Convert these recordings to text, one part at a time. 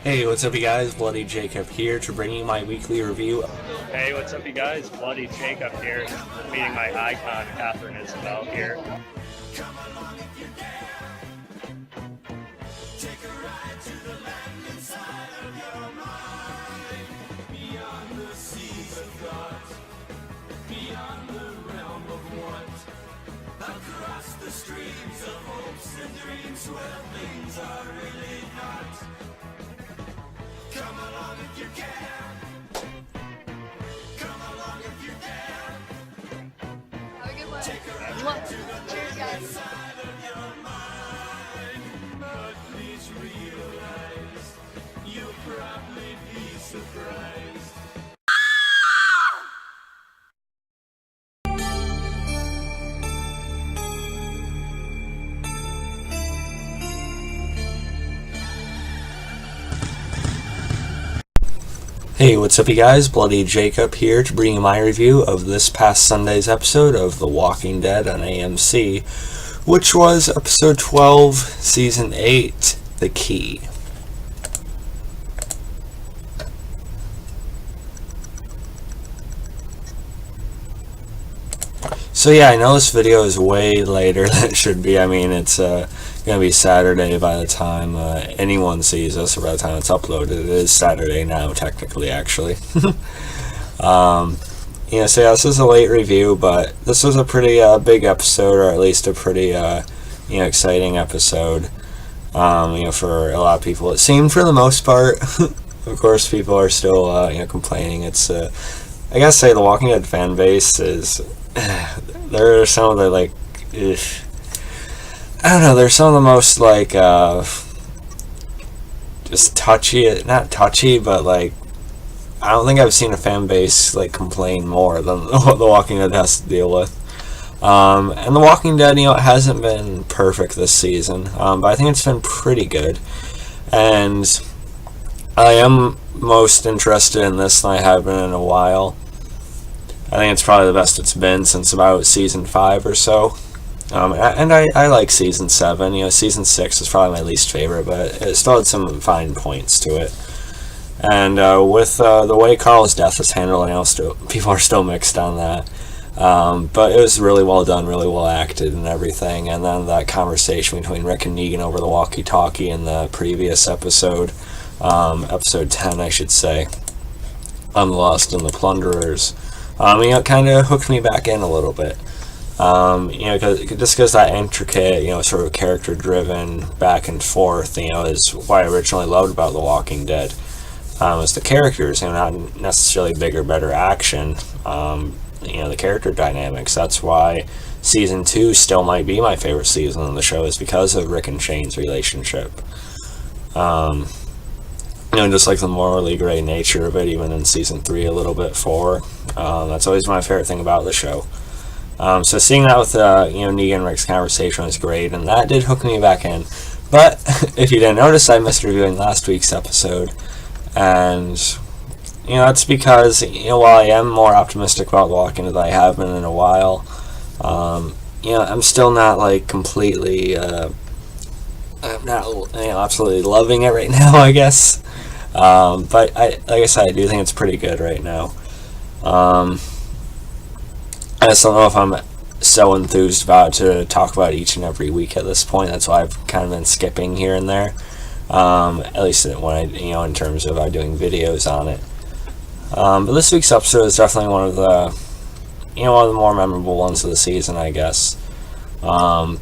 Hey, what's up you guys? Bloody Jacob here to bring you my weekly review. Hey, what's up you guys? Bloody Jacob here, meeting my icon, Catherine Isabel here. Across the streams of hopes and dreams where things are really not. Come along if you can. Come along if you dare. Have a good one. Cheers, guys. Side of your mind, but please realize you'll probably be surprised. Hey, what's up you guys? Bloody Jacob here to bring you my review of this past Sunday's episode of The Walking Dead on AMC, which was episode 12, season 8, The Key. So yeah, I know this video is way later than it should be. I mean, it's gonna be Saturday by the time anyone sees this, or by the time it's uploaded. It is Saturday now, technically, actually. So yeah, this is a late review, but this was a pretty big episode, or at least a pretty exciting episode. For a lot of people, it seemed, for the most part. Of course, people are still complaining. It's I gotta say, the Walking Dead fan base is. There are some of the I don't know, they're some of the most just touchy, not touchy, but I don't think I've seen a fan base complain more than what The Walking Dead has to deal with. And The Walking Dead, it hasn't been perfect this season, but I think it's been pretty good. And I am most interested in this than I have been in a while. I think it's probably the best it's been since about season 5 or so. And I like season 7. Season 6 is probably my least favorite, but it still had some fine points to it. And with the way Carl's death was handled, people are still mixed on that. But it was really well done, really well acted and everything. And then that conversation between Rick and Negan over the walkie-talkie in the previous episode, episode 10 I should say, on The Lost and the Plunderers. It kind of hooked me back in a little bit. Just because that intricate, sort of character-driven back and forth, is what I originally loved about The Walking Dead. Was the characters, not necessarily bigger, better action. The character dynamics. That's why season 2 still might be my favorite season of the show, is because of Rick and Shane's relationship. Just like the morally gray nature of it, even in season 3, a little bit 4. That's always my favorite thing about the show. So seeing that with Negan and Rick's conversation was great, and that did hook me back in. But if you didn't notice, I missed reviewing last week's episode, and that's because while I am more optimistic about Walking Dead than I have been in a while, I'm still not completely. I'm not absolutely loving it right now, I guess. But like I said, I do think it's pretty good right now. I just don't know if I'm so enthused about it to talk about it each and every week at this point. That's why I've kind of been skipping here and there. At least when in terms of doing videos on it. But this week's episode is definitely one of the more memorable ones of the season, I guess. You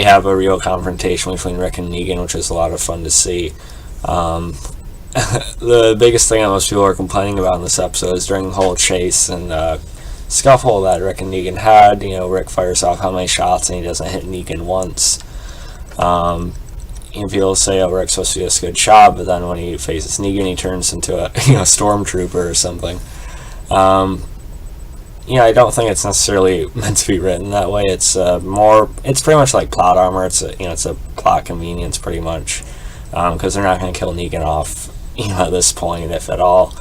have a real confrontation between Rick and Negan, which is a lot of fun to see. The biggest thing that most people are complaining about in this episode is during the whole chase and scuffle that Rick and Negan had. Rick fires off how many shots and he doesn't hit Negan once. People say, Rick's supposed to do a good shot, but then when he faces Negan, he turns into a stormtrooper or something. I don't think it's necessarily meant to be written that way. It's pretty much like plot armor. It's a plot convenience pretty much, because they're not going to kill Negan off, at this point, if at all.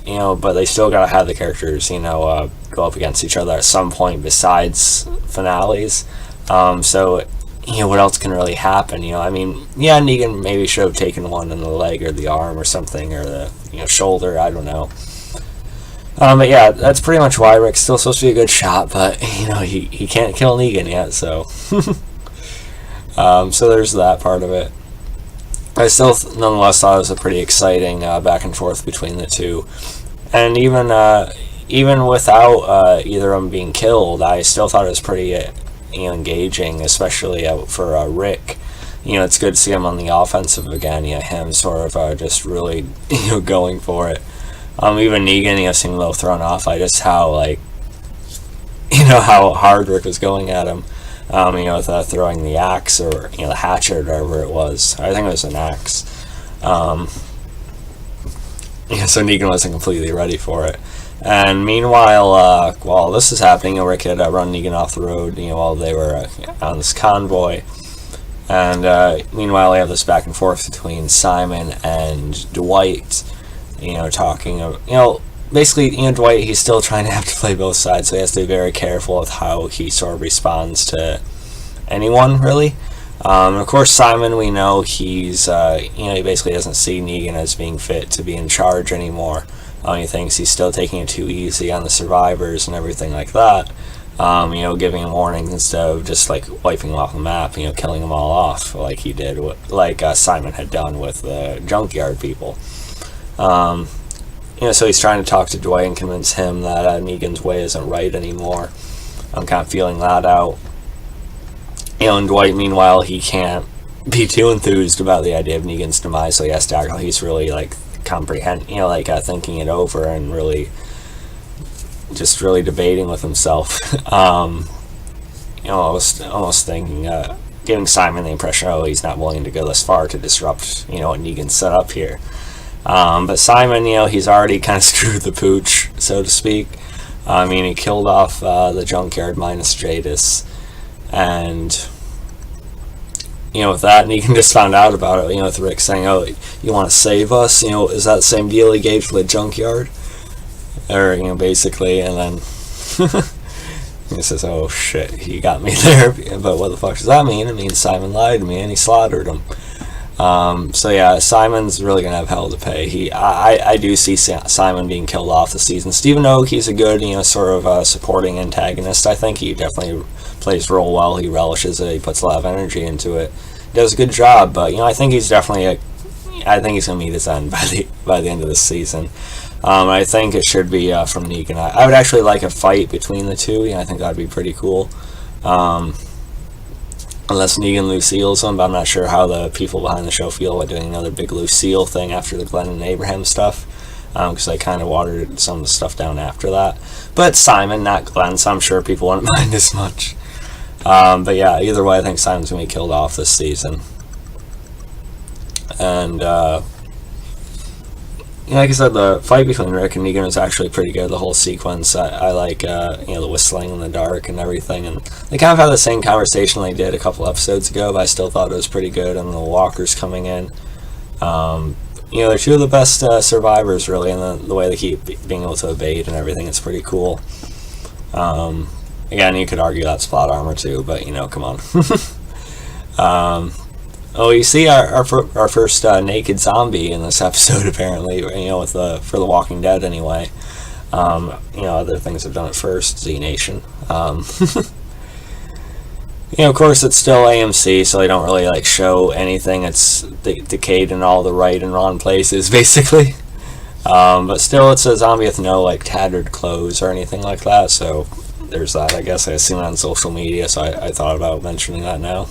But they still got to have the characters, go up against each other at some point besides finales. So what else can really happen? I mean, yeah, Negan maybe should have taken one in the leg or the arm or something, or the shoulder. I don't know. But yeah, that's pretty much why Rick's still supposed to be a good shot, but he can't kill Negan yet. So so there's that part of it. I still nonetheless thought it was a pretty exciting back and forth between the two, and even without either of them being killed, I still thought it was pretty engaging, especially for Rick. It's good to see him on the offensive again. Him sort of just really going for it. Even Negan seemed a little thrown off by just how how hard Rick was going at him. With throwing the axe or the hatchet or whatever it was. I think it was an axe. So Negan wasn't completely ready for it. And meanwhile, while this is happening, Rick had run Negan off the road. While they were on this convoy. And meanwhile, we have this back and forth between Simon and Dwight. Talking. Basically, Dwight, he's still trying to have to play both sides, so he has to be very careful with how he sort of responds to anyone, really. And of course, Simon, we know he's, he basically doesn't see Negan as being fit to be in charge anymore. He thinks he's still taking it too easy on the survivors and everything like that. Giving him warnings instead of just, wiping them off the map, killing them all off, like he did, Simon had done with the Junkyard people. So he's trying to talk to Dwight and convince him that Negan's way isn't right anymore. I'm kind of feeling that out. And Dwight, meanwhile, he can't be too enthused about the idea of Negan's demise, so he has to act like he's really, thinking it over and really, just really debating with himself. Almost thinking, giving Simon the impression, he's not willing to go this far to disrupt, what Negan set up here. But Simon, he's already kind of screwed the pooch, so to speak. He killed off the Junkyard minus Jadis. And, with that, Negan just found out about it, with Rick saying, you want to save us? Is that the same deal he gave for the Junkyard? Or, basically, and then he says, oh shit, he got me there. But what the fuck does that mean? It means Simon lied to me and he slaughtered him. So yeah, Simon's really gonna have hell to pay. I do see Simon being killed off this season. Even though he's a good, sort of supporting antagonist, I think he definitely plays the role well. He relishes it. He puts a lot of energy into it. He does a good job. But I think he's definitely I think he's gonna meet his end by the end of this season. I think it should be from Negan. I would actually like a fight between the two. I think that'd be pretty cool. Unless Negan Lucille's him, but I'm not sure how the people behind the show feel about doing another big Lucille thing after the Glenn and Abraham stuff, because they kind of watered some of the stuff down after that. But Simon, not Glenn, so I'm sure people wouldn't mind as much. But yeah, either way, I think Simon's going to be killed off this season. And, like I said, the fight between Rick and Negan was actually pretty good, the whole sequence. I like, the whistling in the dark and everything, and they kind of had the same conversation they did a couple episodes ago, but I still thought it was pretty good, and the walkers coming in. They're two of the best survivors, really, and the way they keep being able to evade and everything, it's pretty cool. Again, you could argue that's plot armor too, but, come on. You see our first naked zombie in this episode, apparently, for The Walking Dead, anyway. Other things have done it first, Z Nation. Of course, it's still AMC, so they don't really, show anything. It's decayed in all the right and wrong places, basically. But still, it's a zombie with no, tattered clothes or anything like that, so there's that. I guess I've seen it on social media, so I thought about mentioning that now.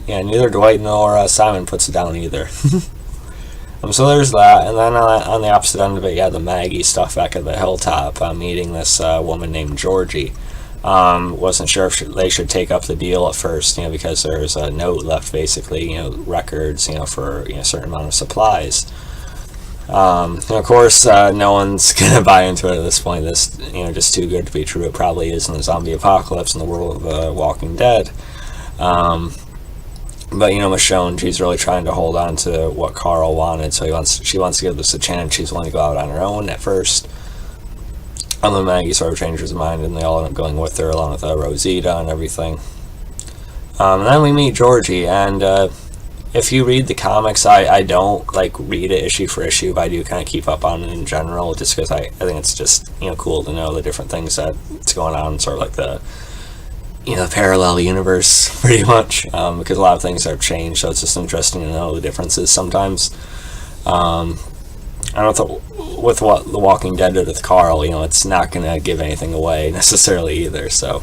Neither Dwight nor Simon puts it down either. So there's that, and then on the opposite end of it, the Maggie stuff back at the hilltop, meeting this woman named Georgie. Wasn't sure if they should take up the deal at first, because there's a note left, basically, records, for a certain amount of supplies. Of course, no one's gonna buy into it at this point. This, just too good to be true. It probably is in the zombie apocalypse in the world of Walking Dead. But Michonne, she's really trying to hold on to what Carl wanted. So she wants to give this a chance. She's willing to go out on her own at first. And then Maggie sort of changes her mind, and they all end up going with her, along with Rosita and everything. And then we meet Georgie, and if you read the comics, I don't like read it issue for issue, but I do kind of keep up on it in general, just because I think it's just, you know, cool to know the different things that's going on, sort of like the, you know, parallel universe, pretty much, because a lot of things have changed, so it's just interesting to know the differences sometimes. I don't know, with what The Walking Dead did with Carl, you know, it's not going to give anything away necessarily either, so.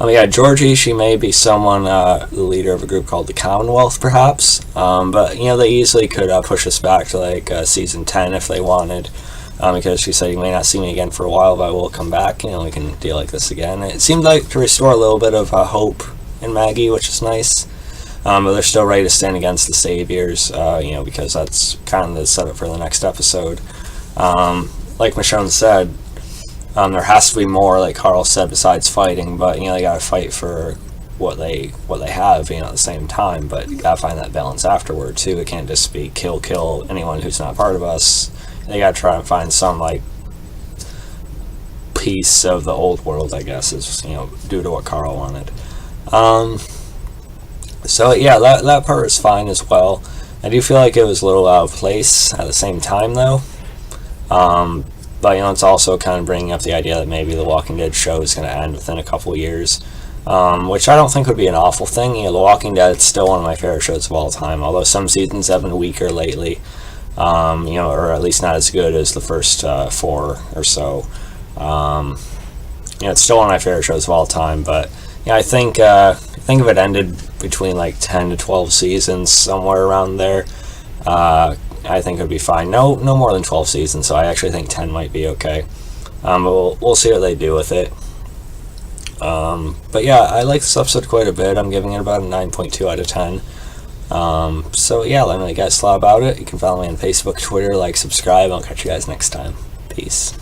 Yeah, Georgie, she may be someone, the leader of a group called the Commonwealth, perhaps, but, you know, they easily could push us back to, like, season 10 if they wanted, because she said, you may not see me again for a while, but I will come back, you know, we can deal like this again. It seemed like to restore a little bit of hope in Maggie, which is nice. But they're still ready to stand against the Saviors, you know, because that's kind of the setup for the next episode. Like Michonne said, there has to be more, like Carl said, besides fighting, but, you know, they gotta fight for what they have, you know, at the same time, but you gotta find that balance afterward, too. It can't just be kill anyone who's not part of us. They gotta try and find some, like, piece of the old world, I guess, is, you know, due to what Carl wanted. So yeah, that part is fine as well. I do feel like it was a little out of place at the same time, though. But, you know, it's also kind of bringing up the idea that maybe the Walking Dead show is going to end within a couple of years, which I don't think would be an awful thing. You know, The Walking Dead is still one of my favorite shows of all time, although some seasons have been weaker lately, you know, or at least not as good as the first 4 or so. You know, it's still one of my favorite shows of all time, but yeah, I think if it ended between like 10 to 12 seasons, somewhere around there, I think it would be fine. No more than 12 seasons, so I actually think 10 might be okay. But we'll see what they do with it. But yeah, I like this episode quite a bit. I'm giving it about a 9.2 out of 10. So yeah, let me know what you guys thought about it. You can follow me on Facebook, Twitter, like, subscribe. I'll catch you guys next time. Peace.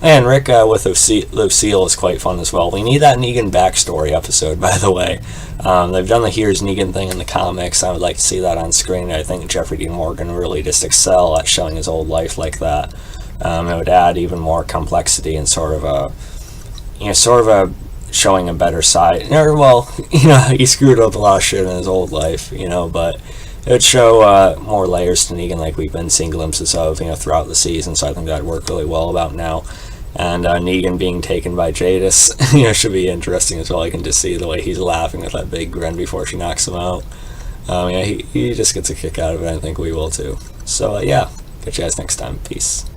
And Rick with Lucille is quite fun as well. We need that Negan backstory episode, by the way. They've done the Here's Negan thing in the comics. I would like to see that on screen. I think Jeffrey Dean Morgan really just excel at showing his old life like that. It would add even more complexity and sort of a showing a better side. Or, well, you know, he screwed up a lot of shit in his old life, you know, but it would show more layers to Negan like we've been seeing glimpses of, you know, throughout the season, so I think that would work really well about now. And Negan being taken by Jadis, you know, should be interesting as well. I can just see the way he's laughing with that big grin before she knocks him out. Yeah, he just gets a kick out of it, I think we will too. So, yeah, catch you guys next time. Peace.